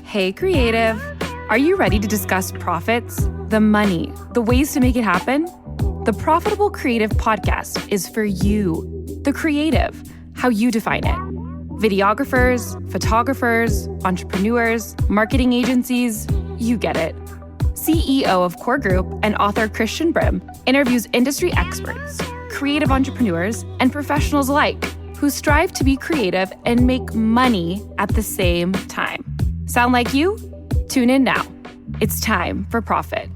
Hey, creative. Are you ready to discuss profits, the money, the ways to make it happen? The Profitable Creative Podcast is for you, the creative, how you define it. Videographers, photographers, entrepreneurs, marketing agencies, you get it. CEO of Core Group and author Christian Brim interviews industry experts, creative entrepreneurs, and professionals alike who strive to be creative and make money at the same time. Sound like you? Tune in now. It's time for profit.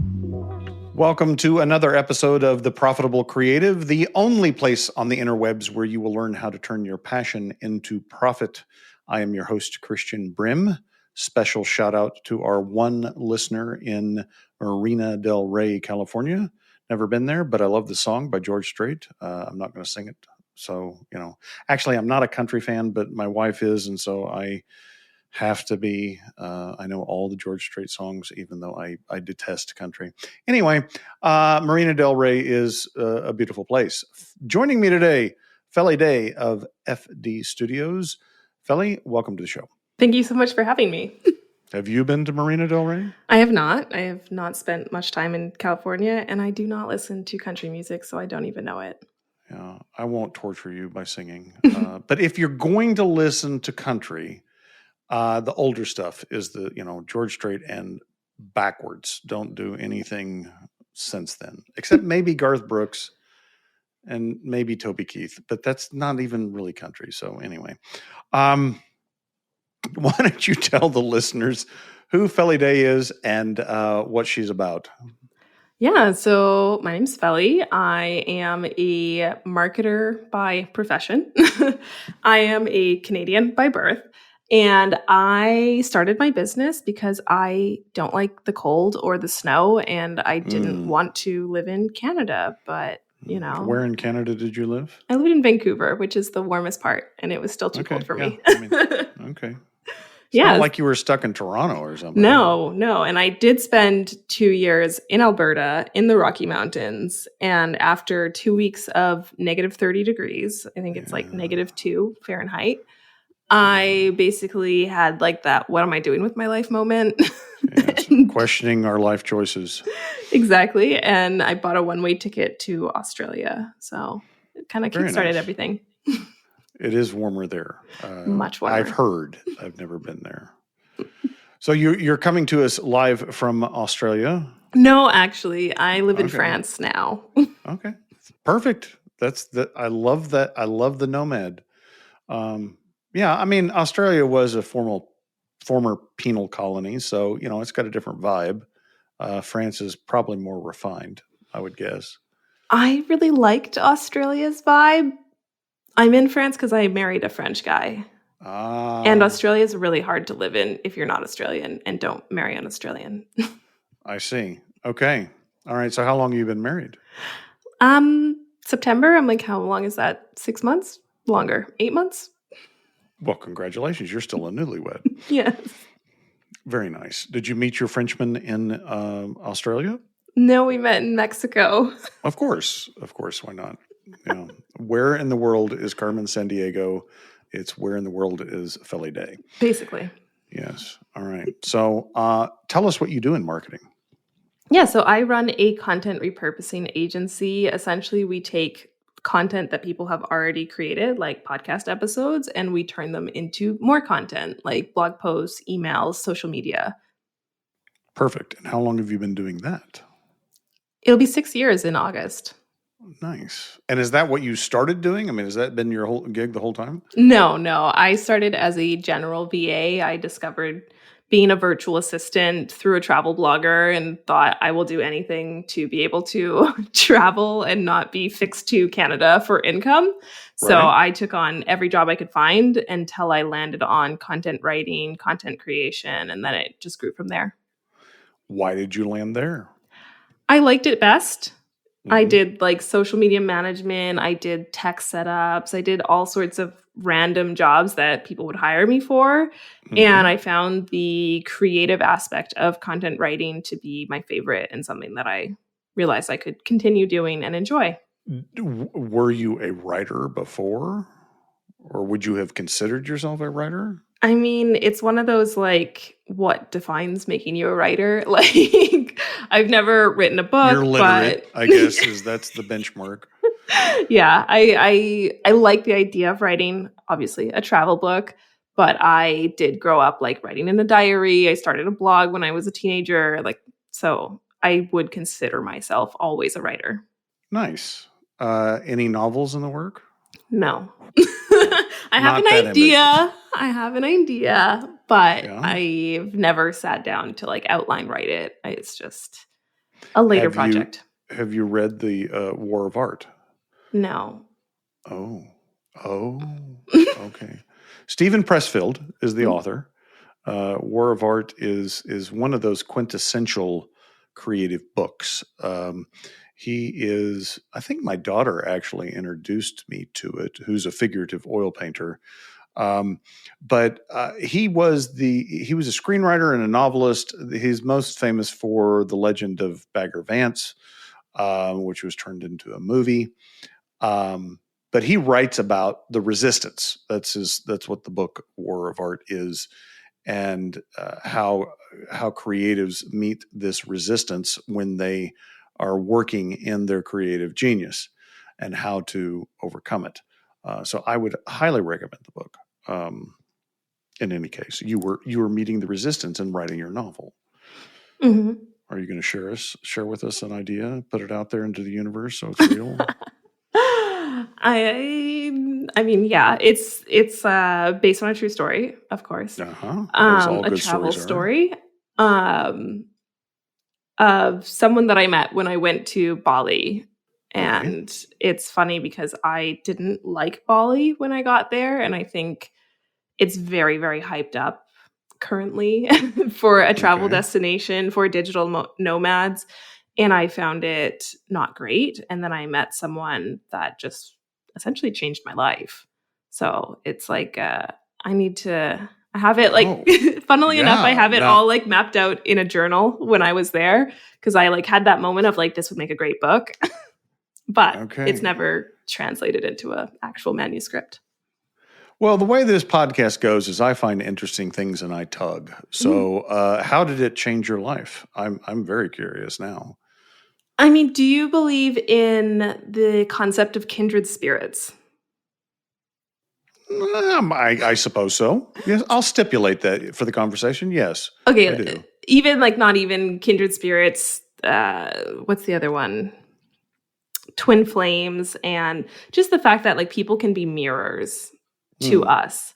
Welcome to another episode of The Profitable Creative, the only place on the interwebs where you will learn how to turn your passion into profit. I am your host, Christian Brim. Special shout out to our one listener in Marina del Rey, California. Never been there, but I love the song by George Strait. I'm not going to sing it. So, actually, I'm not a country fan, but my wife is. And so I have to be. I know all the George Strait songs, even though I detest country. Anyway, Marina del Rey is a beautiful place. Joining me today, Felly Day of FD Studios. Felly, welcome to the show. Thank you so much for having me. Have you been to Marina del Rey? I have not. I have not spent much time in California, and I do not listen to country music, so I don't even know it. Yeah, I won't torture you by singing. But if you're going to listen to country, the older stuff is George Strait and backwards. Don't do anything since then, except maybe Garth Brooks and maybe Toby Keith, but that's not even really country. So anyway, why don't you tell the listeners who Felly Day is and what she's about? Yeah, so my name's Feli. I am a marketer by profession. I am a Canadian by birth. And I started my business because I don't like the cold or the snow, and I didn't want to live in Canada. But, Where in Canada did you live? I lived in Vancouver, which is the warmest part, and it was still too cold for me. Okay. It's not like you were stuck in Toronto or something. No. And I did spend 2 years in Alberta in the Rocky Mountains. And after 2 weeks of negative 30 degrees, I think it's like -2 Fahrenheit, I basically had like that, what am I doing with my life moment? Yes, questioning our life choices. Exactly. And I bought a one-way ticket to Australia. So it kind of kickstarted everything. It is warmer there. Much warmer. I've heard. I've never been there. So you're coming to us live from Australia? No, actually, I live in France now. Okay, perfect. I love that. I love the nomad. Yeah, I mean, Australia was a former penal colony, so it's got a different vibe. France is probably more refined, I would guess. I really liked Australia's vibe. I'm in France because I married a French guy. And Australia is really hard to live in if you're not Australian and don't marry an Australian. I see. Okay. All right. So how long have you been married? September. I'm like, how long is that? 6 months? Longer. 8 months? Well, congratulations. You're still a newlywed. Yes. Very nice. Did you meet your Frenchman in Australia? No, we met in Mexico. Of course. Why not? Where in the world is Carmen Sandiego? It's where in the world is Felly Day. Basically. Yes. All right. So tell us what you do in marketing. Yeah. So I run a content repurposing agency. Essentially, we take content that people have already created, like podcast episodes, and we turn them into more content, like blog posts, emails, social media. Perfect. And how long have you been doing that? It'll be 6 years in August. Nice. And is that what you started doing? I mean, has that been your whole gig the whole time? No. I started as a general VA. I discovered being a virtual assistant through a travel blogger and thought I will do anything to be able to travel and not be fixed to Canada for income. Right. So I took on every job I could find until I landed on content writing, content creation, and then it just grew from there. Why did you land there? I liked it best. I did like social media management. I did tech setups. I did all sorts of random jobs that people would hire me for. And I found the creative aspect of content writing to be my favorite and something that I realized I could continue doing and enjoy. Were you a writer before? Or would you have considered yourself a writer? I mean, it's one of those, like, what defines making you a writer? Like, I've never written a You're book, literate, but I guess, that's the benchmark. yeah, I like the idea of writing, obviously, a travel book, but I did grow up, like, writing in a diary. I started a blog when I was a teenager, like, so I would consider myself always a writer. Nice. Any novels in the work? No. No, I have an not that ambitious. idea. I have an idea, but Yeah. I've never sat down to, like, outline write it. It's just a later Have you project. have you read the War of Art? No. Oh, oh, okay. Stephen Pressfield is the author. War of Art is one of those quintessential creative books. He is, I think my daughter actually introduced me to it, who's a figurative oil painter. But he was a screenwriter and a novelist. He's most famous for The Legend of Bagger Vance, which was turned into a movie. But he writes about the resistance. That's what the book War of Art is, and how creatives meet this resistance when they are working in their creative genius, and how to overcome it. So I would highly recommend the book. In any case, you were meeting the resistance in writing your novel. Mhm. Are you going to share with us an idea, put it out there into the universe so it's real? I mean, yeah, it's based on a true story, of course. As all A good travel stories are. story um, of someone that I met when I went to Bali. Okay. And it's funny because I didn't like Bali when I got there, and I think it's very, very hyped up currently for a travel Okay. destination for digital nomads, and I found it not great, and then I met someone that just essentially changed my life. So, it's like, I have it, like Oh, funnily enough, I yeah. have it Now, all, like, mapped out in a journal when I was there because I, like, had that moment of, like, "This would make a great book," but it's okay. never translated into a actual manuscript. Well, the way this podcast goes is I find interesting things and I tug. Mhm. So, how did it change your life? I'm very curious now. I mean, do you believe in the concept of kindred spirits? I suppose so. Yes, I'll stipulate that for the conversation. Yes, I Okay, do. even, like, not even kindred spirits, what's the other one? Twin flames, and just the fact that, like, people can be mirrors to Hmm. us.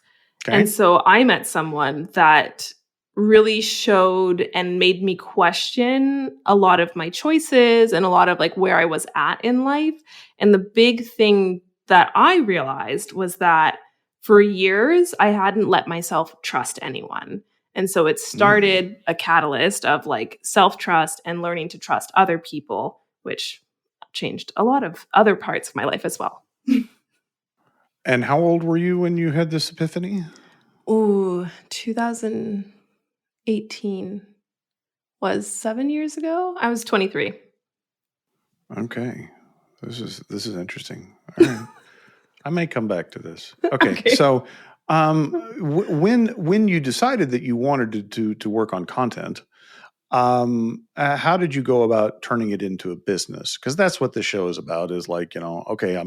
And Okay. so I met someone that really showed and made me question a lot of my choices and a lot of, like, where I was at in life. And the big thing that I realized was that for years, I hadn't let myself trust anyone. And so it Hmm. started a catalyst of, like, self-trust and learning to trust other people, which changed a lot of other parts of my life as well. And how old were you when you had this epiphany? Ooh, 2018 was 7 years ago? I was 23. Okay, this is interesting. All right. I may come back to this. Okay, Okay. so when you decided that you wanted to work on content, how did you go about turning it into a business? Because that's what this show is about. Is like, okay,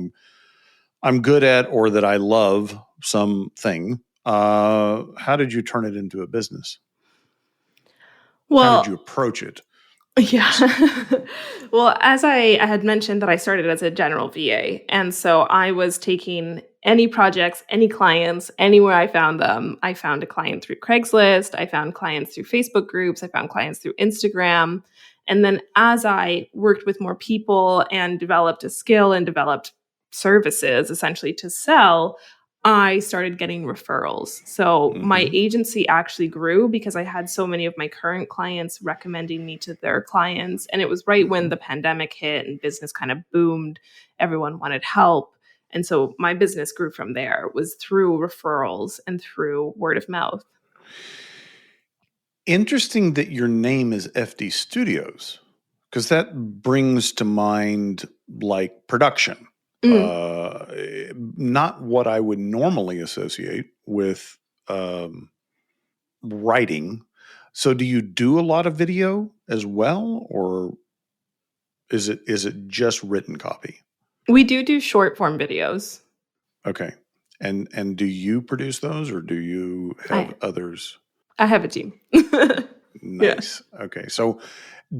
I'm good at, or that I love something. How did you turn it into a business? How did you Well, approach it? I yeah. guess. Well, as I had mentioned that I started as a general VA, and so I was taking any projects, any clients, anywhere I found them. I found a client through Craigslist, I found clients through Facebook groups, I found clients through Instagram. And then as I worked with more people and developed a skill and developed services essentially to sell, I started getting referrals. So my Hmm. agency actually grew because I had so many of my current clients recommending me to their clients. And it was right when Hmm. the pandemic hit and business kind of boomed. Everyone wanted help. And so my business grew from there. It was through referrals and through word of mouth. Interesting that your name is FD Studios, because that brings to mind like production. Mm. Not what I would normally associate with writing. So do you do a lot of video as well, or is it just written copy? We do short form videos. Okay. And do you produce those, or do you have others? I have a team. Nice. Yeah. Okay. So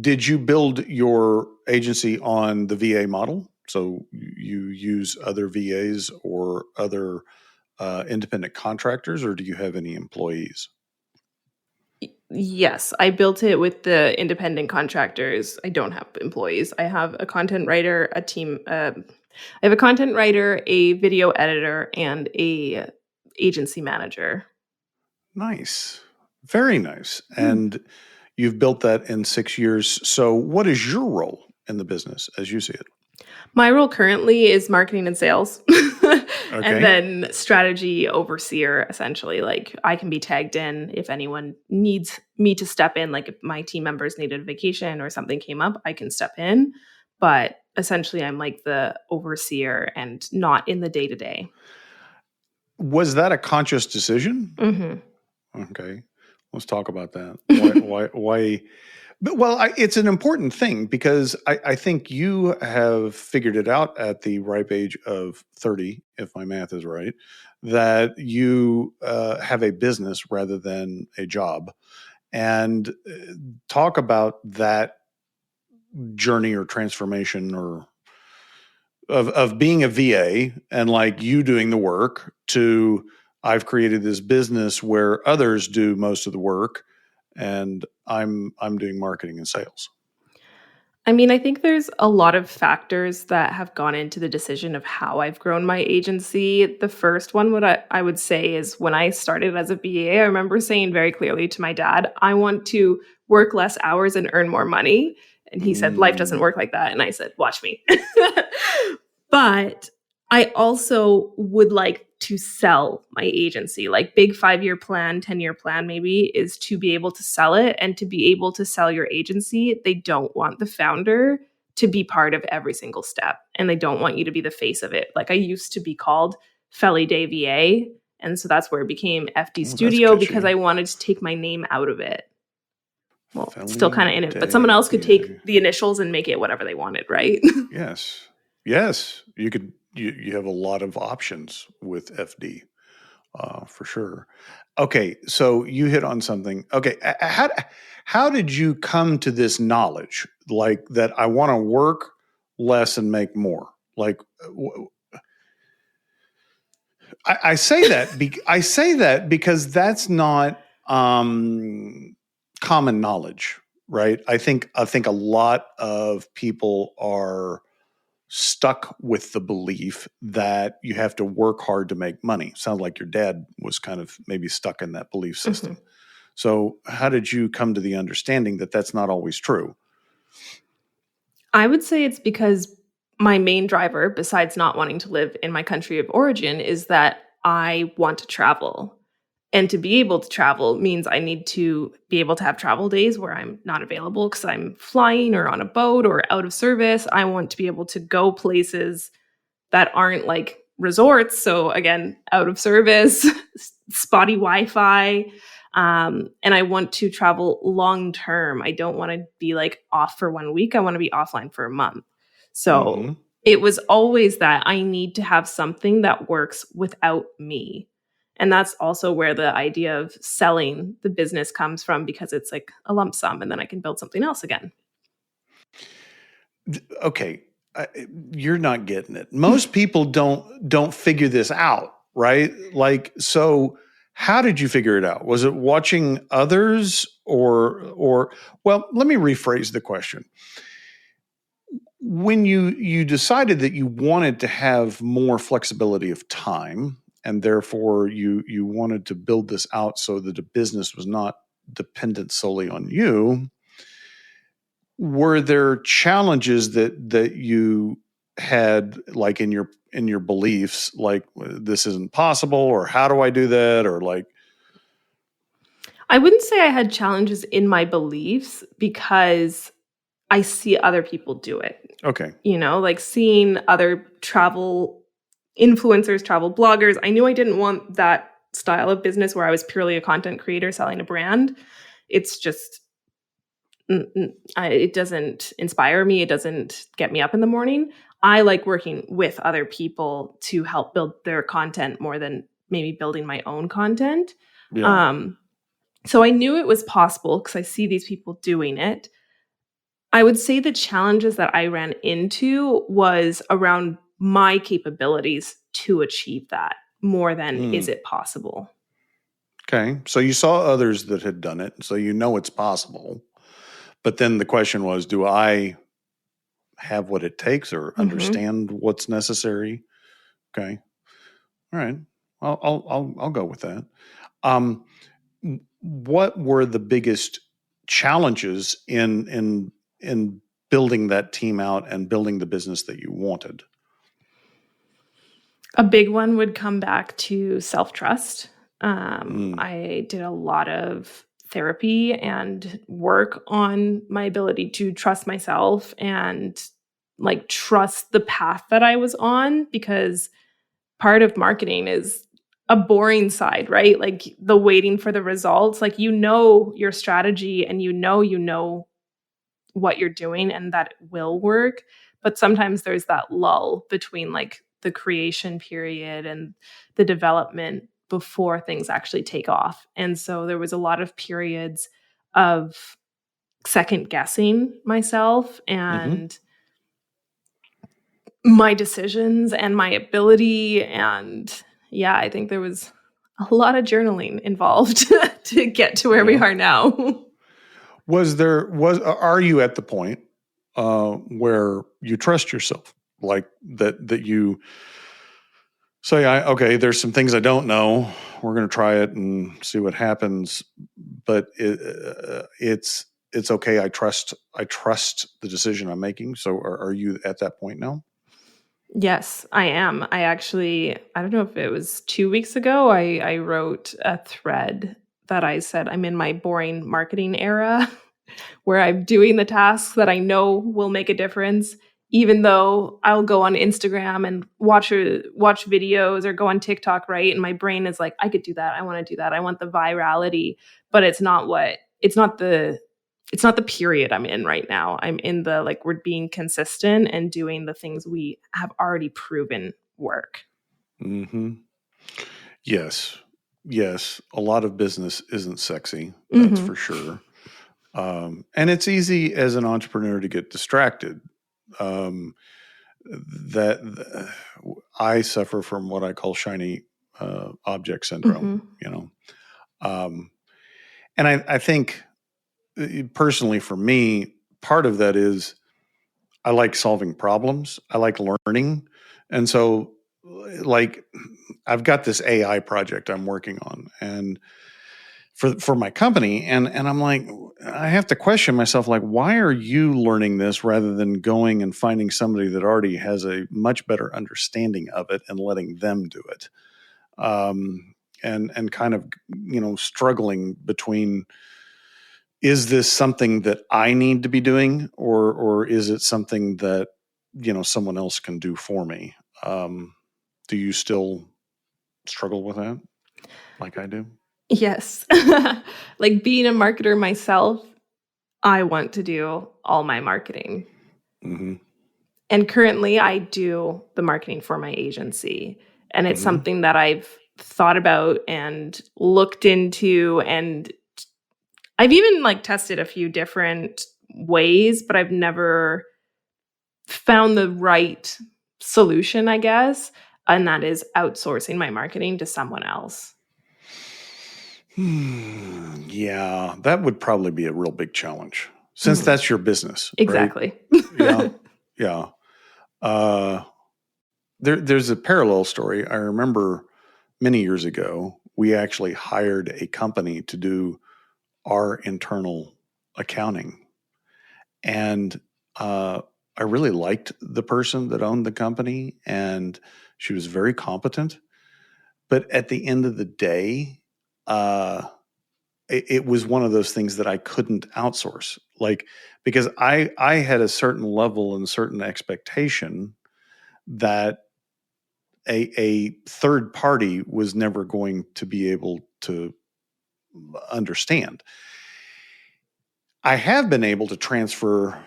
did you build your agency on the VA model? So you use other VAs or other independent contractors, or do you have any employees? Yes, I built it with the independent contractors. I don't have employees. I have a content writer, a team. I have a content writer, a video editor, and a agency manager. Nice. Very nice. And you've built that in 6 years. So what is your role in the business as you see it? My role currently is marketing and sales. Okay. And then strategy overseer, essentially. Like, I can be tagged in if anyone needs me to step in. Like, if my team members needed a vacation or something came up, I can step in. But essentially, I'm like the overseer and not in the day-to-day. Was that a conscious decision? Mm-hmm. Okay. Let's talk about that. Why? But, well, it's an important thing because I think you have figured it out at the ripe age of 30, if my math is right, that you have a business rather than a job. And talk about that journey or transformation or of being a VA and like you doing the work to I've created this business where others do most of the work and I'm doing marketing and sales. I mean, I think there's a lot of factors that have gone into the decision of how I've grown my agency. The first one, what I would say is when I started as a VA, I remember saying very clearly to my dad, I want to work less hours and earn more money. And he said, life doesn't work like that. And I said, watch me. But I also would like to sell my agency, like big 5-year plan, 10-year plan maybe is to be able to sell it. And to be able to sell your agency, they don't want the founder to be part of every single step. And they don't want you to be the face of it. Like I used to be called Felly Day VA. And so that's where it became FD Studio because I wanted to take my name out of it. Well, Felly still kind of in it, but someone else could take the initials and make it whatever they wanted, right? Yes. Yes. You could. You have a lot of options with FD, for sure. Okay, so you hit on something. Okay, how did you come to this knowledge, like that I want to work less and make more? Like, I say that. I say that because that's not common knowledge, right? I think a lot of people are stuck with the belief that you have to work hard to make money. Sounds like your dad was kind of maybe stuck in that belief system. Mm-hmm. So how did you come to the understanding that that's not always true? I would say it's because my main driver, besides not wanting to live in my country of origin, is that I want to travel. And to be able to travel means I need to be able to have travel days where I'm not available because I'm flying or on a boat or out of service. I want to be able to go places that aren't like resorts. So again, out of service, spotty Wi-Fi. And I want to travel long term. I don't want to be like off for 1 week. I want to be offline for a month. So it was always that I need to have something that works without me. And that's also where the idea of selling the business comes from, because it's like a lump sum and then I can build something else again. Okay. You're not getting it. Most people don't figure this out, right? Like, so how did you figure it out? Was it watching others or well, let me rephrase the question. When you decided that you wanted to have more flexibility of time, and therefore you wanted to build this out so that the business was not dependent solely on you, were there challenges that you had, like in your beliefs, like this isn't possible, or how do I do that, or like? I wouldn't say I had challenges in my beliefs because I see other people do it. Okay. You know, like seeing other travel influencers, travel bloggers. I knew I didn't want that style of business where I was purely a content creator selling a brand. It's just, it doesn't inspire me. It doesn't get me up in the morning. I like working with other people to help build their content more than maybe building my own content. Yeah. So I knew it was possible because I see these people doing it. I would say the challenges that I ran into was around my capabilities to achieve that more than is it possible. Okay. So you saw others that had done it, so you know it's possible. But then the question was, do I have what it takes or understand what's necessary? Okay. All right. I'll go with that. What were the biggest challenges in building that team out and building the business that you wanted? A big one would come back to self-trust. I did a lot of therapy and work on my ability to trust myself and like trust the path that I was on, because part of marketing is a boring side, right? Like the waiting for the results. Like, you know your strategy and you know what you're doing and that it will work. But sometimes there's that lull between like the creation period and the development before things actually take off. And so there was a lot of periods of second guessing myself and my decisions and my ability. And yeah, I think there was a lot of journaling involved to get to where we are now. Are you at the point where you trust yourself, like that you say, okay, there's some things I don't know. We're going to try it and see what happens, but it's okay. I trust the decision I'm making. So are you at that point now? Yes, I am. I don't know if it was 2 weeks ago, I wrote a thread that I said I'm in my boring marketing era where I'm doing the tasks that I know will make a difference, even though I'll go on Instagram and watch videos or go on TikTok, right? And my brain is like, I could do that. I want to do that. I want the virality, but it's not the period I'm in right now. I'm in the, like, we're being consistent and doing the things we have already proven work. Yes. A lot of business isn't sexy. That's for sure. And it's easy as an entrepreneur to get distracted. I suffer from what I call shiny object syndrome, and I think personally for me, part of that is I like solving problems. I like learning. And so, like, I've got this AI project I'm working on and for my company. And I'm like, I have to question myself, like, why are you learning this rather than going and finding somebody that already has a much better understanding of it and letting them do it? And kind of, struggling between, is this something that I need to be doing, or is it something that, someone else can do for me? Do you still struggle with that like I do? Yes. Like, being a marketer myself, I want to do all my marketing. And currently I do the marketing for my agency. And it's something that I've thought about and looked into, and I've even like tested a few different ways, but I've never found the right solution, I guess. And that is outsourcing my marketing to someone else. Yeah, that would probably be a real big challenge since that's your business. Exactly. Right? Yeah. There's a parallel story. I remember many years ago, we actually hired a company to do our internal accounting. And I really liked the person that owned the company, and she was very competent. But at the end of the day, it was one of those things that I couldn't outsource, like, because I had a certain level and certain expectation that a third party was never going to be able to understand. I have been able to transfer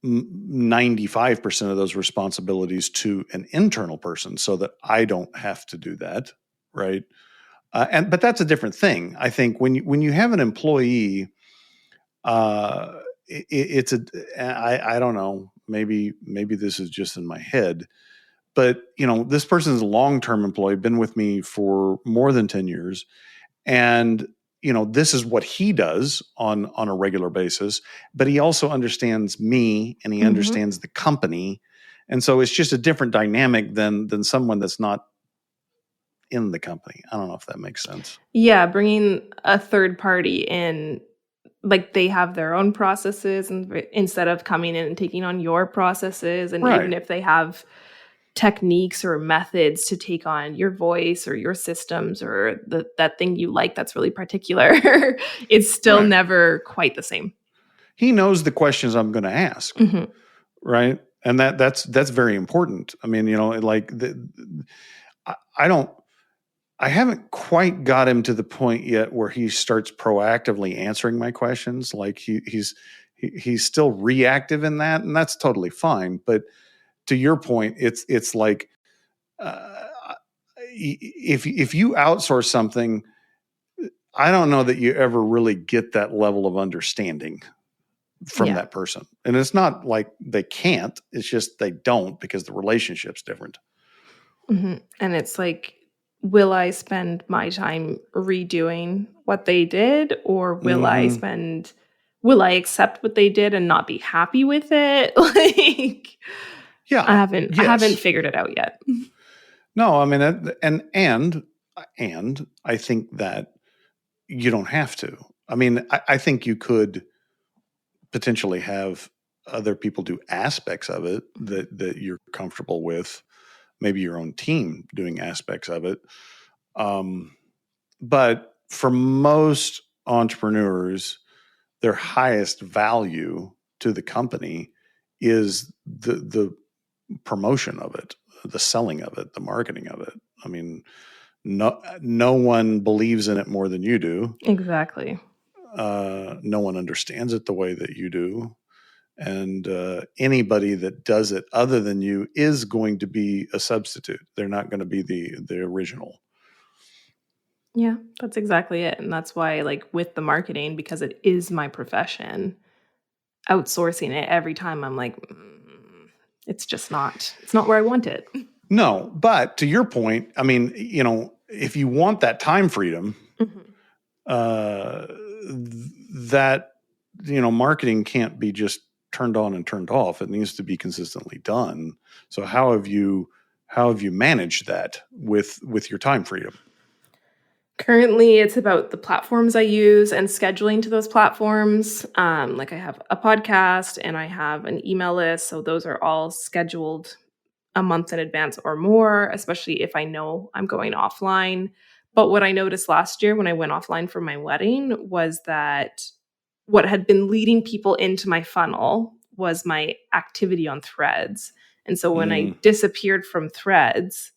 95% of those responsibilities to an internal person so that I don't have to do that, right? But that's a different thing. I think when you have an employee, I don't know, maybe this is just in my head, but this person's a long-term employee, been with me for more than 10 years, and this is what he does on a regular basis, but he also understands me and he understands the company. And so it's just a different dynamic than someone that's not in the company. I don't know if that makes sense. Yeah, bringing a third party in, like they have their own processes, and instead of coming in and taking on your processes, and Right. even if they have techniques or methods to take on your voice or your systems or that thing you like that's really particular, it's still Right. never quite the same. He knows the questions I'm going to ask, right? And that's very important. I mean, I haven't quite got him to the point yet where he starts proactively answering my questions. Like he's still reactive in that, and that's totally fine. But to your point, it's like if you outsource something, I don't know that you ever really get that level of understanding from that person. And it's not like they can't, it's just they don't, because the relationship's different. And it's like, will I spend my time redoing what they did, or will I accept what they did and not be happy with it? Like, yeah, I haven't figured it out yet. No, I mean, and I think that you don't have to. I mean, I think you could potentially have other people do aspects of it that you're comfortable with, maybe your own team doing aspects of it. But for most entrepreneurs, their highest value to the company is the promotion of it, the selling of it, the marketing of it. I mean, no one believes in it more than you do. Exactly. No one understands it the way that you do. And anybody that does it other than you is going to be a substitute. They're not going to be the original. Yeah, that's exactly it. And that's why, like, with the marketing, because it is my profession, outsourcing it every time, I'm like, it's not where I want it. No, but to your point, I mean, if you want that time freedom, that, marketing can't be just turned on and turned off. It needs to be consistently done. So how have you managed that with your time freedom? Currently, it's about the platforms I use and scheduling to those platforms. Like, I have a podcast and I have an email list. So those are all scheduled a month in advance or more, especially if I know I'm going offline. But what I noticed last year when I went offline for my wedding was that what had been leading people into my funnel was my activity on Threads. And so when I disappeared from Threads,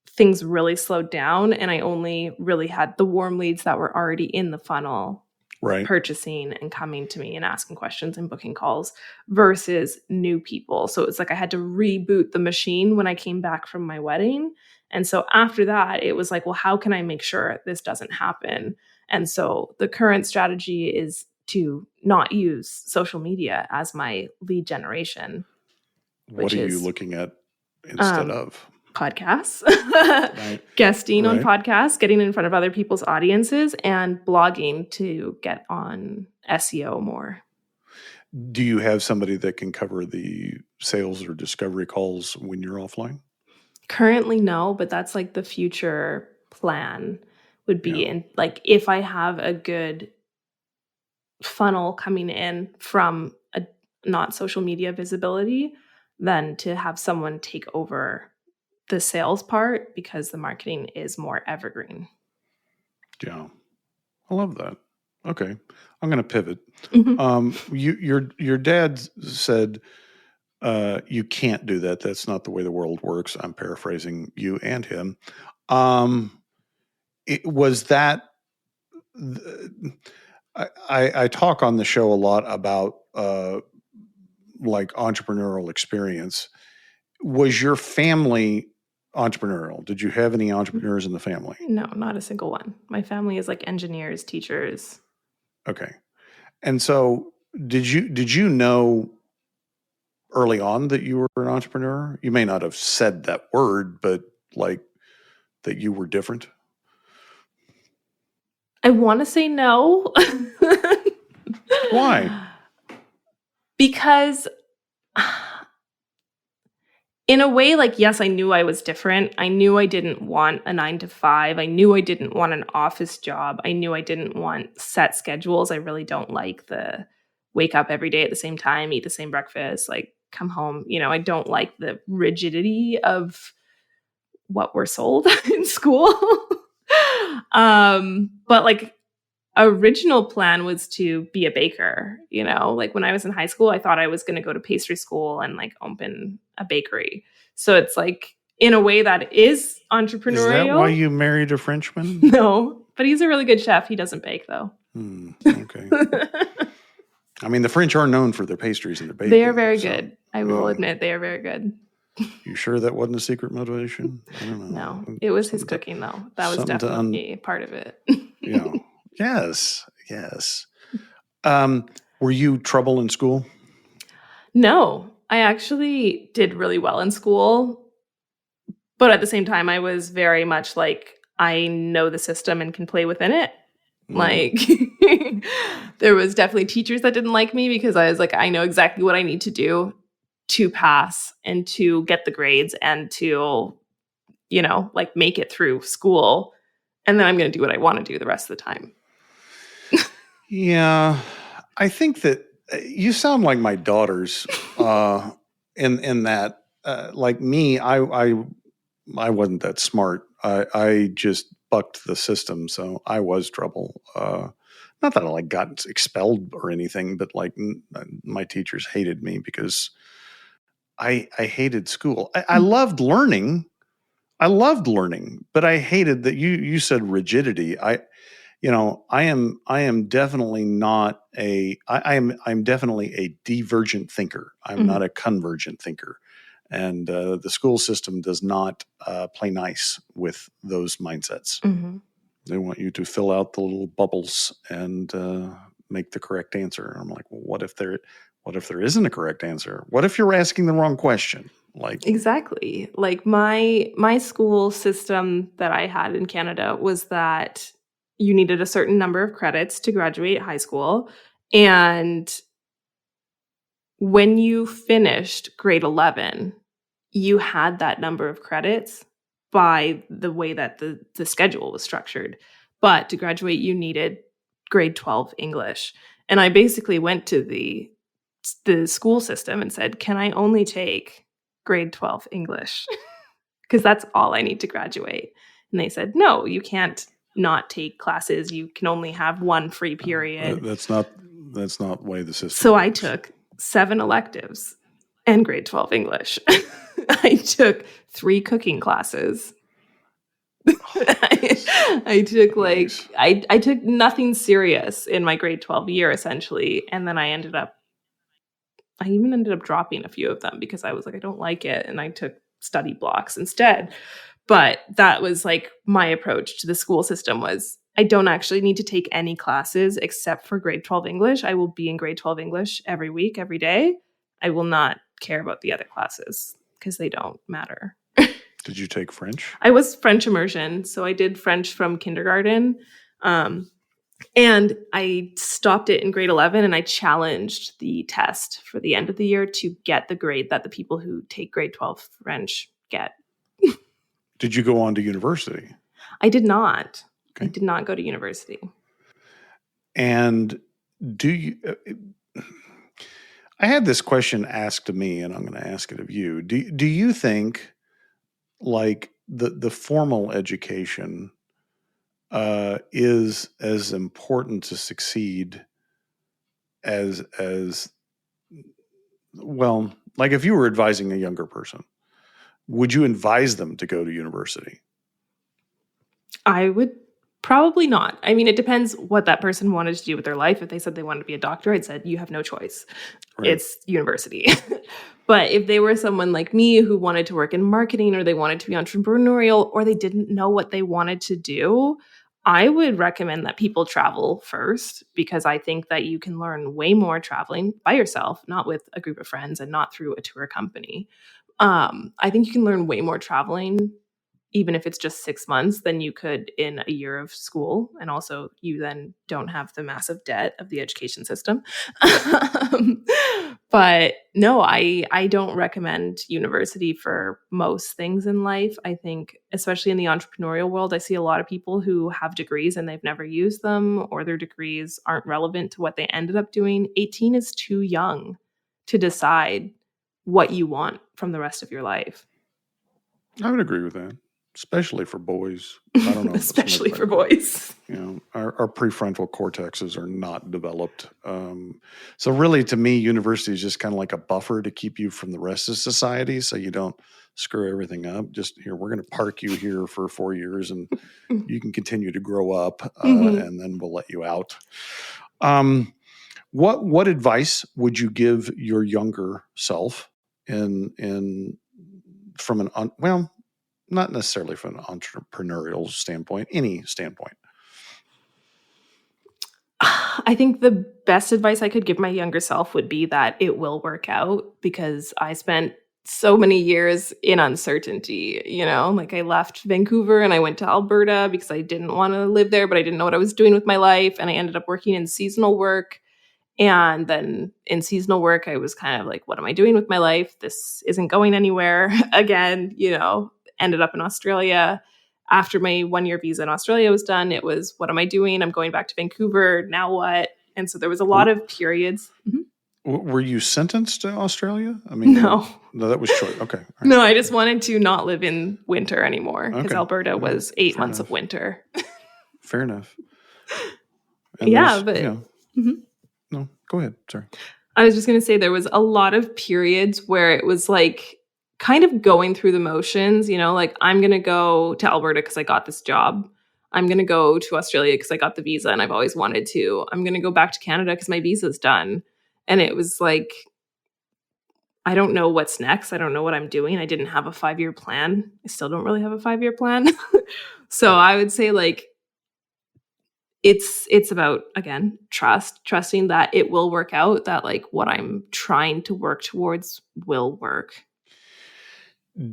things really slowed down, and I only really had the warm leads that were already in the funnel, right, purchasing and coming to me and asking questions and booking calls, versus new people. So it's like I had to reboot the machine when I came back from my wedding. And so after that, it was like, well, how can I make sure this doesn't happen? And so the current strategy is to not use social media as my lead generation. What are you looking at instead of? Podcasts, Right. guesting on podcasts, getting in front of other people's audiences, and blogging to get on SEO more. Do you have somebody that can cover the sales or discovery calls when you're offline? Currently, no, but that's like the future plan would be in, like, if I have a good funnel coming in from a not social media visibility, then to have someone take over the sales part, because the marketing is more evergreen. Yeah. I love that. Okay. I'm going to pivot. Your dad said You can't do that. That's not the way the world works. I'm paraphrasing you and him. It was that I talk on the show a lot about like entrepreneurial experience. Was your family entrepreneurial? Did you have any entrepreneurs in the family? No, not a single one. My family is like engineers, teachers. Okay. And so did you know early on that you were an entrepreneur? You may not have said that word, but like that you were different? I want to say no. Why? Because in a way, like, yes, I knew I was different. I knew I didn't want a 9 to 5. I knew I didn't want an office job. I knew I didn't want set schedules. I really don't like the wake up every day at the same time, eat the same breakfast, like come home. I don't like the rigidity of what we're sold in school. But like original plan was to be a baker, like when I was in high school, I thought I was going to go to pastry school and like open a bakery. So it's like in a way that is entrepreneurial. Is that why you married a Frenchman? No, but he's a really good chef. He doesn't bake though. Okay. I mean, the French are known for their pastries and their baking. They are very good. I will admit they are very good. You sure that wasn't a secret motivation? I don't know. No, it was his cooking though. That was definitely part of it. Yeah. Yes. Were you trouble in school? No, I actually did really well in school. But at the same time, I was very much like, I know the system and can play within it. Like, there was definitely teachers that didn't like me because I was like, I know exactly what I need to do to pass and to get the grades and to, like make it through school. And then I'm going to do what I want to do the rest of the time. Yeah, I think that you sound like my daughters in that, like me, I wasn't that smart. I just bucked the system, so I was trouble. Not that I like got expelled or anything, but like my teachers hated me because I hated school. I loved learning. But I hated that you said rigidity. I am definitely not I'm definitely a divergent thinker. I'm not a convergent thinker. And the school system does not play nice with those mindsets. Mm-hmm. They want you to fill out the little bubbles and make the correct answer. I'm like, well, what if there isn't a correct answer? What if you're asking the wrong question? Like exactly. Like my school system that I had in Canada was that you needed a certain number of credits to graduate high school. And when you finished grade 11, you had that number of credits by the way that the schedule was structured. But to graduate, you needed grade 12 English. And I basically went to the school system and said, can I only take grade 12 English? Because that's all I need to graduate. And they said, no, you can't not take classes. You can only have one free period. That's not the way the system So works. I took 7 electives and grade 12 English. I took 3 cooking classes. I took Nice. I took nothing serious in my grade 12 year essentially. And then I even ended up dropping a few of them because I was like, I don't like it. And I took study blocks instead. But that was like my approach to the school system was I don't actually need to take any classes except for grade 12 English. I will be in grade 12 English every week, every day. I will not care about the other classes because they don't matter. Did you take French? I was French immersion. So I did French from kindergarten. And I stopped it in grade 11 and I challenged the test for the end of the year to get the grade that the people who take grade 12 French get. Did you go on to university? I did not. Okay. I did not go to university. And do you... I had this question asked to me, and I'm going to ask it of you. Do you think, like, the formal education is as important to succeed as well, Like if you were advising a younger person, would you advise them to go to university? I would probably not. I mean, it depends what that person wanted to do with their life. If they said they wanted to be a doctor, I'd said, you have no choice. Right. It's university. But if they were someone like me who wanted to work in marketing, or they wanted to be entrepreneurial, or they didn't know what they wanted to do, I would recommend that people travel first, because I think that you can learn way more traveling by yourself, not with a group of friends and not through a tour company. I think you can learn way more traveling, even if it's just 6 months, than you could in a year of school. And also, you then don't have the massive debt of the education system. But no, I don't recommend university for most things in life. I think, especially in the entrepreneurial world, I see a lot of people who have degrees and they've never used them, or their degrees aren't relevant to what they ended up doing. 18 is too young to decide what you want from the rest of your life. I would agree with that, especially for boys. I don't know. Especially for boys. You know, our prefrontal cortexes are not developed. So really, to me, university is just kind of like a buffer to keep you from the rest of society, so you don't screw everything up. Just here, we're going to park you here for 4 years, and you can continue to grow up, and then we'll let you out. What advice would you give your younger self not necessarily from an entrepreneurial standpoint, any standpoint? I think the best advice I could give my younger self would be that it will work out, because I spent so many years in uncertainty. Like I left Vancouver and I went to Alberta because I didn't want to live there, but I didn't know what I was doing with my life. And I ended up working in seasonal work. And then in seasonal work, I was kind of like, what am I doing with my life? This isn't going anywhere. Again, ended up in Australia. After my 1-year visa in Australia was done, it was, what am I doing? I'm going back to Vancouver. Now what? And so there was a lot of periods. Were you sentenced to Australia? I mean, no, that was choice. Okay. Right. No, I just wanted to not live in winter anymore, because Alberta was 8 months enough. of winter. Fair enough. And yeah, but no, go ahead. Sorry. I was just going to say there was a lot of periods where it was like kind of going through the motions, like I'm going to go to Alberta because I got this job. I'm going to go to Australia because I got the visa and I've always wanted to. I'm going to go back to Canada because my visa's done. And it was like, I don't know what's next. I don't know what I'm doing. I didn't have a 5-year plan. I still don't really have a 5-year plan. So I would say like, it's about, again, trusting that it will work out, that like what I'm trying to work towards will work.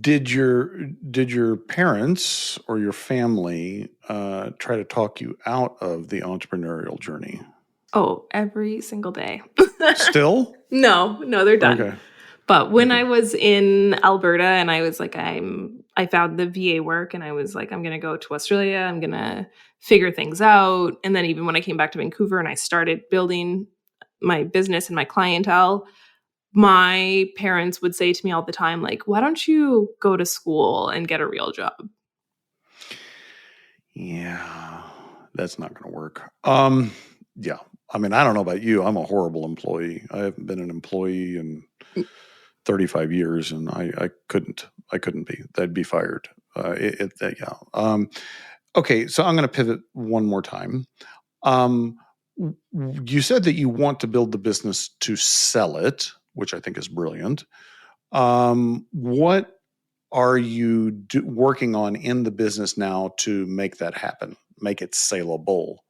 Did your parents or your family try to talk you out of the entrepreneurial journey? Oh, every single day. Still? No, they're done. Okay. But when I was in Alberta and I was like, I found the VA work and I was like, I'm going to go to Australia. I'm going to figure things out. And then even when I came back to Vancouver and I started building my business and my clientele, my parents would say to me all the time, like, why don't you go to school and get a real job? Yeah, that's not going to work. Yeah. I mean, I don't know about you. I'm a horrible employee. I haven't been an employee in 35 years, and I couldn't be. I'd be fired. Okay, so I'm going to pivot one more time. You said that you want to build the business to sell it, which I think is brilliant. What are you working on in the business now to make that happen, make it saleable?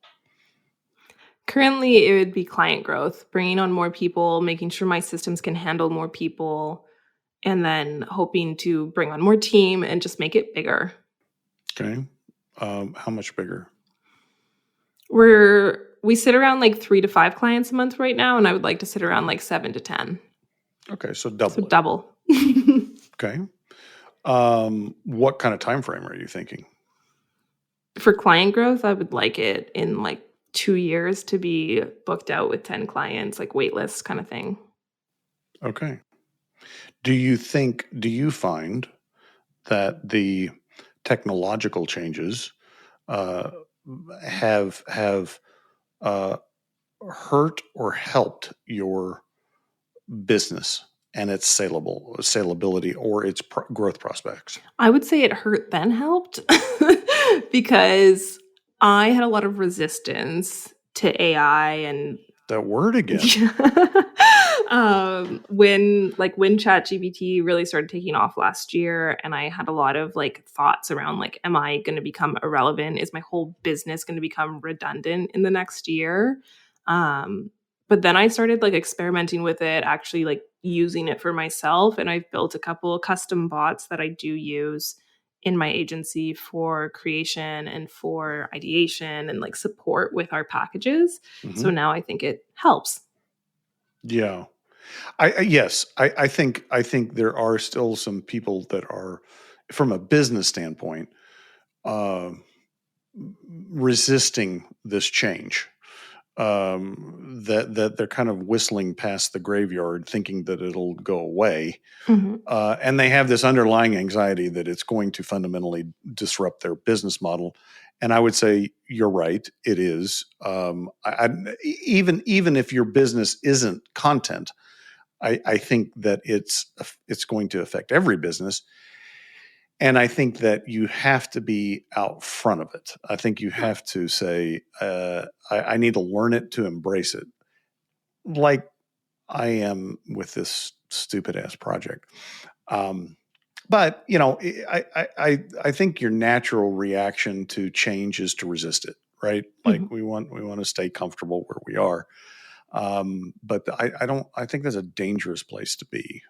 Currently, it would be client growth, bringing on more people, making sure my systems can handle more people, and then hoping to bring on more team and just make it bigger. Okay. How much bigger? We sit around like 3 to 5 clients a month right now, and I would like to sit around like 7 to 10. Okay, so double. So double. Okay. What kind of time frame are you thinking? For client growth, I would like it in like 2 years to be booked out with 10 clients, like waitlist kind of thing. Okay. Do you find that the technological changes have hurt or helped your business and its salability or its growth prospects? I would say it hurt then helped because I had a lot of resistance to AI and That word again. when ChatGPT really started taking off last year, and I had a lot of like thoughts around like, am I going to become irrelevant? Is my whole business going to become redundant in the next year? But then I started like experimenting with it, actually like using it for myself, and I've built a couple of custom bots that I do use in my agency for creation and for ideation and like support with our packages. So now I think it helps. Yeah. I think there are still some people that are, from a business standpoint, resisting this change. That they're kind of whistling past the graveyard, thinking that it'll go away, and they have this underlying anxiety that it's going to fundamentally disrupt their business model. And I would say you're right; it is. Even if your business isn't content, I think that it's going to affect every business. And I think that you have to be out front of it. I think you have to say, I need to learn it to embrace it, like I am with this stupid ass project. But I think your natural reaction to change is to resist it, right? Like we want to stay comfortable where we are. But I think that's a dangerous place to be.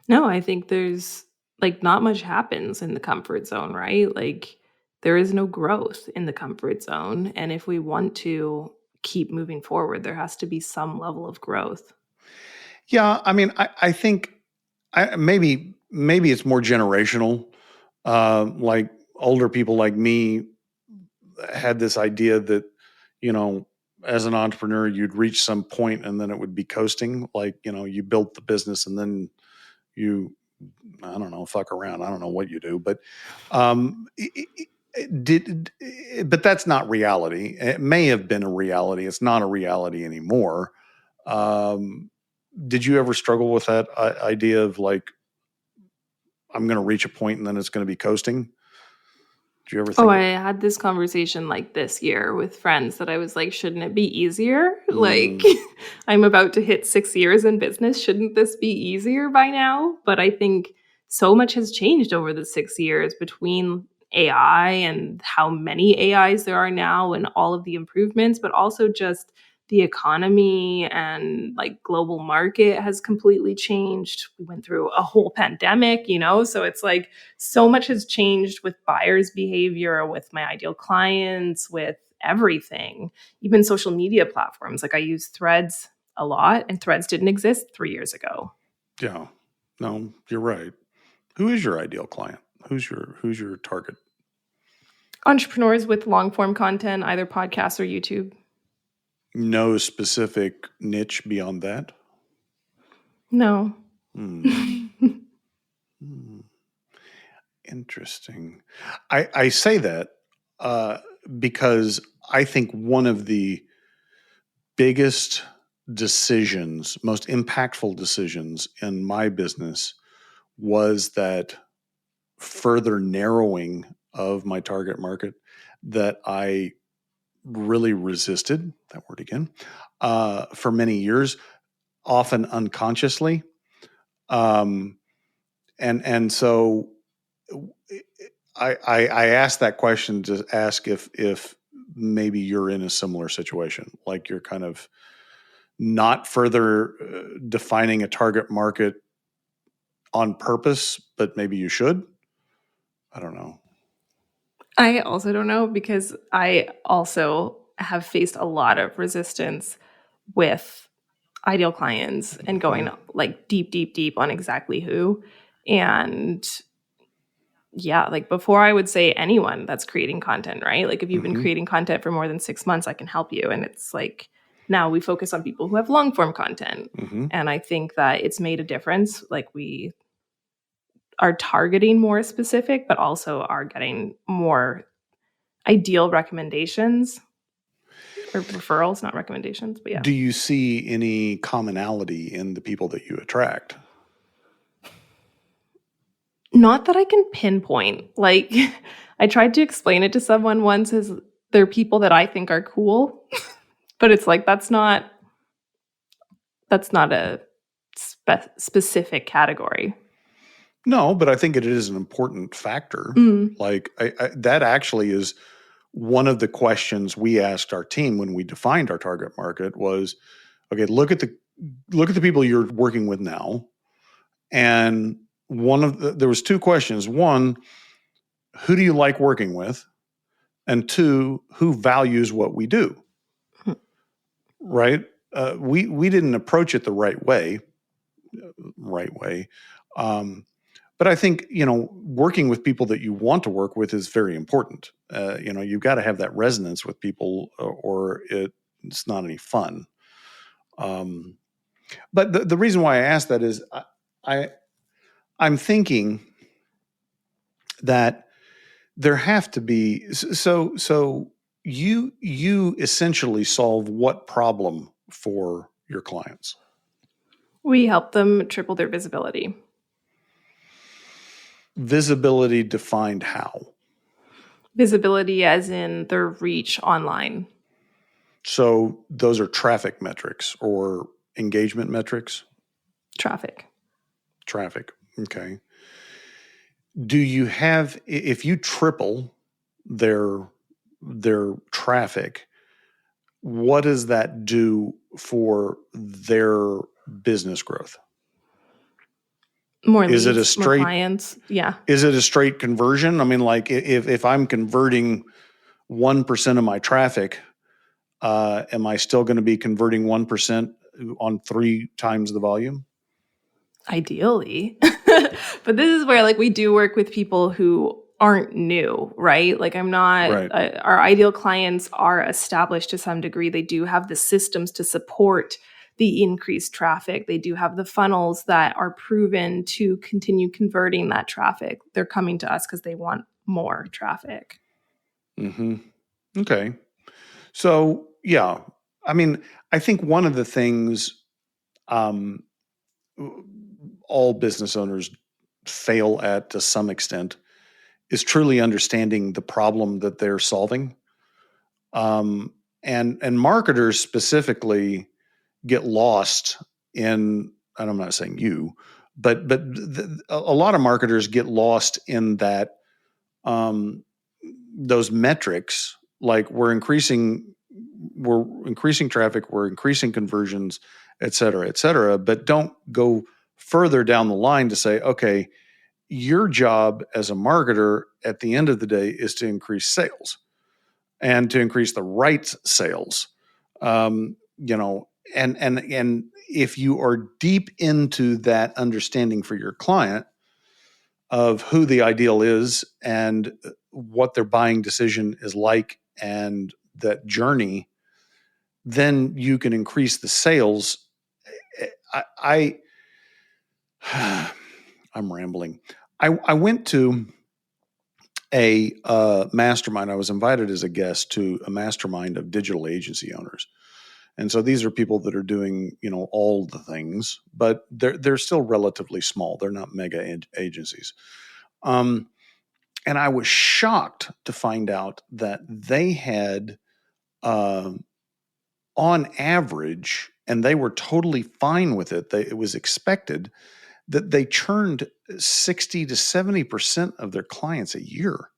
No, I think there's like not much happens in the comfort zone, right? Like there is no growth in the comfort zone. And if we want to keep moving forward, there has to be some level of growth. Yeah. I mean, I think maybe it's more generational. Like older people like me had this idea that, as an entrepreneur, you'd reach some point and then it would be coasting. Like, you built the business and then you, I don't know, fuck around. I don't know what you do, but but that's not reality. It may have been a reality. It's not a reality anymore. Did you ever struggle with that idea of like, I'm going to reach a point and then it's going to be coasting? Did you ever think? Oh, I had this conversation like this year with friends that I was like, shouldn't it be easier? Like, I'm about to hit 6 years in business. Shouldn't this be easier by now? But I think so much has changed over the 6 years between AI and how many AIs there are now and all of the improvements, but also just the economy and like global market has completely changed. We went through a whole pandemic, so it's like so much has changed with buyers' behavior, with my ideal clients, with everything, even social media platforms. Like I use Threads a lot, and Threads didn't exist 3 years ago. Yeah, no, you're right. Who is your ideal client? Who's your target? Entrepreneurs with long form content, either podcasts or YouTube. No specific niche beyond that? No. Interesting. I say that because I think one of the biggest decisions, most impactful decisions in my business was that further narrowing of my target market that I really resisted, that word again, for many years, often unconsciously. And so I asked that question to ask if maybe you're in a similar situation, like you're kind of not further defining a target market on purpose, but maybe you should. I don't know. I also don't know, because I also have faced a lot of resistance with ideal clients and going like deep on exactly who. And yeah, like before I would say anyone that's creating content, right? Like if you've been creating content for more than 6 months, I can help you. And it's like, now we focus on people who have long form content. And I think that it's made a difference. Like we are targeting more specific, but also are getting more ideal recommendations or referrals, not recommendations, but yeah. Do you see any commonality in the people that you attract? Not that I can pinpoint. Like, I tried to explain it to someone once as they're people that I think are cool, but it's like that's not a specific category. No, but I think it is an important factor. Like that actually is one of the questions we asked our team when we defined our target market was, okay, look at the people you're working with now. And there was two questions. One, who do you like working with? And two, who values what we do? Right? We didn't approach it the right way. But I think, working with people that you want to work with is very important. You've got to have that resonance with people or it's not any fun. But the reason why I asked that is I'm thinking that there have to be, so you essentially solve what problem for your clients? We help them triple their visibility. Visibility defined how? Visibility as in their reach online. So those are traffic metrics or engagement metrics? Traffic. Okay. Do you have, if you triple their traffic, what does that do for their business growth? More leads, more clients. Yeah. Is it a straight conversion? I mean, like if I'm converting 1% of my traffic, am I still going to be converting 1% on 3 times the volume? Ideally. But this is where we do work with people who aren't new, right? I'm not, right. Our ideal clients are established to some degree. They do have the systems to support the increased traffic. They do have the funnels that are proven to continue converting that traffic. They're coming to us because they want more traffic. Mm-hmm. Okay. So, yeah, I mean, I think one of the things all business owners fail at to some extent is truly understanding the problem that they're solving. And marketers specifically get lost in, and I'm not saying you, but a lot of marketers get lost in that those metrics, like we're increasing traffic, we're increasing conversions, et cetera, but don't go further down the line to say, okay, your job as a marketer at the end of the day is to increase sales and to increase the right sales. And if you are deep into that understanding for your client of who the ideal is and what their buying decision is like and that journey, then you can increase the sales. I'm rambling. I went to a mastermind. I was invited as a guest to a mastermind of digital agency owners. And so these are people that are doing, all the things, but they're still relatively small. They're not mega agencies. And I was shocked to find out that they had, on average, and they were totally fine with it. It was expected that they churned 60 to 70% of their clients a year.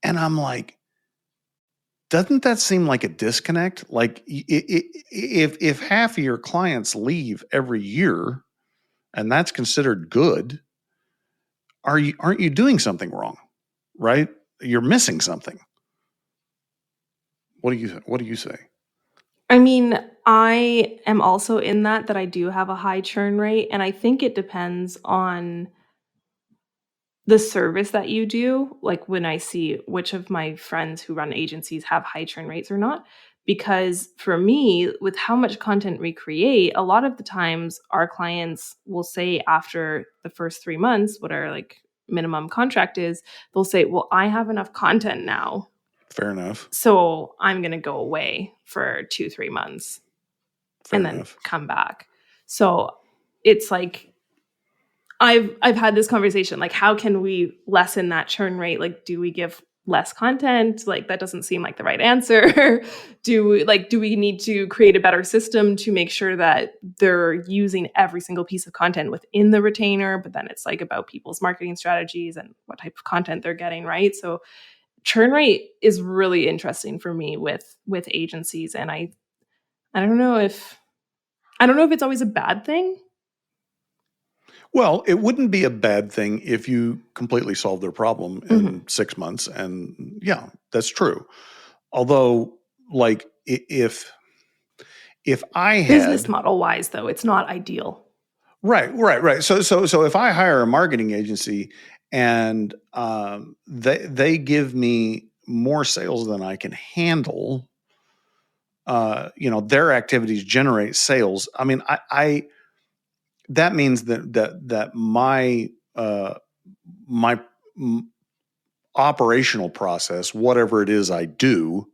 And I'm like, doesn't that seem like a disconnect? Like if half of your clients leave every year and that's considered good, aren't you doing something wrong? Right? You're missing something. What do you say? I mean, I am also in that I do have a high churn rate, and I think it depends on the service that you do. Like when I see which of my friends who run agencies have high churn rates or not, because for me, with how much content we create, a lot of the times our clients will say after the first 3 months, what our minimum contract is, they'll say, well, I have enough content now. Fair enough. So I'm going to go away for 2-3 months. Fair and enough. Then come back. So it's like, I've had this conversation, like, how can we lessen that churn rate? Like, do we give less content? Like, that doesn't seem like the right answer. Do we need to create a better system to make sure that they're using every single piece of content within the retainer? But then it's like about people's marketing strategies and what type of content they're getting, right? So churn rate is really interesting for me with agencies, and I don't know if it's always a bad thing. Well, it wouldn't be a bad thing if you completely solved their problem in 6 months. And yeah, that's true. Although, like, if I had Business model wise, though, it's not ideal. Right. So if I hire a marketing agency and they give me more sales than I can handle, their activities generate sales. I mean, I that means that my operational process, whatever it is I do,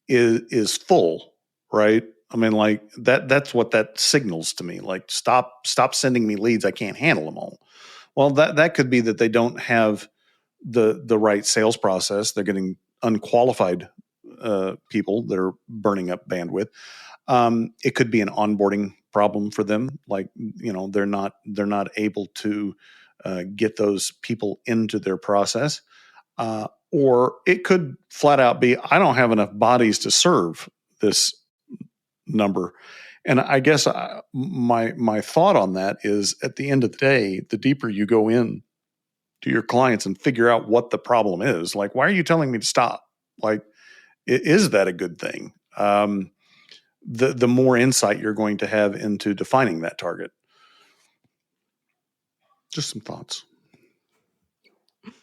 is full, right? I mean, like that's what that signals to me. Like, stop sending me leads. I can't handle them all. Well, that could be that they don't have the right sales process. They're getting unqualified people that are burning up bandwidth. It could be an onboarding problem for them. Like, they're not able to get those people into their process. Or it could flat out be, I don't have enough bodies to serve this number. And I guess my thought on that is, at the end of the day, the deeper you go in to your clients and figure out what the problem is, like, why are you telling me to stop? Like, is that a good thing? The more insight you're going to have into defining that target. Just some thoughts.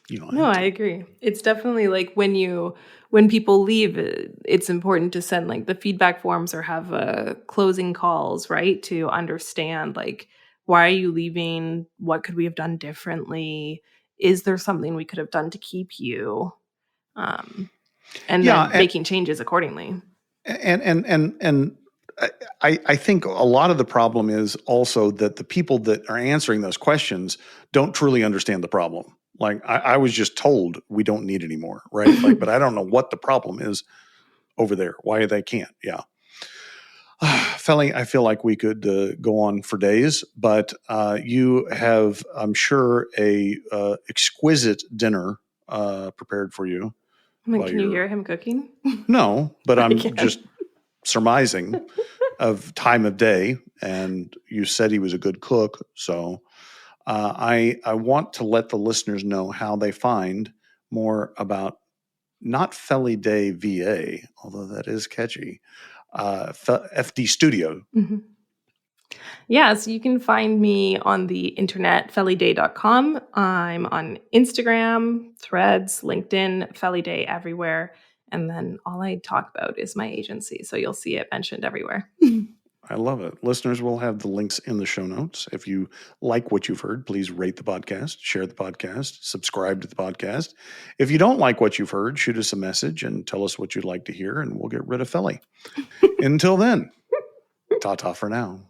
No, I agree. It's definitely like when people leave, it's important to send like the feedback forms or have closing calls, right? To understand, like, why are you leaving? What could we have done differently? Is there something we could have done to keep you? And then making changes accordingly. And I think a lot of the problem is also that the people that are answering those questions don't truly understand the problem. Like, I was just told we don't need any more, right? Like, but I don't know what the problem is over there, why they can't. Yeah. Felly, I feel like we could go on for days, but you have, I'm sure, a exquisite dinner prepared for you. I mean, can you hear him cooking? No, but I'm just surmising of time of day, and you said he was a good cook. So I want to let the listeners know how they find more about, not Felly Day VA, although that is catchy, FD Studio. Mm-hmm. Yeah, so you can find me on the internet, fellyday.com. I'm on Instagram, Threads, LinkedIn, Felly Day everywhere. And then all I talk about is my agency. So you'll see it mentioned everywhere. I love it. Listeners will have the links in the show notes. If you like what you've heard, please rate the podcast, share the podcast, subscribe to the podcast. If you don't like what you've heard, shoot us a message and tell us what you'd like to hear, and we'll get rid of Felly. Until then, ta-ta for now.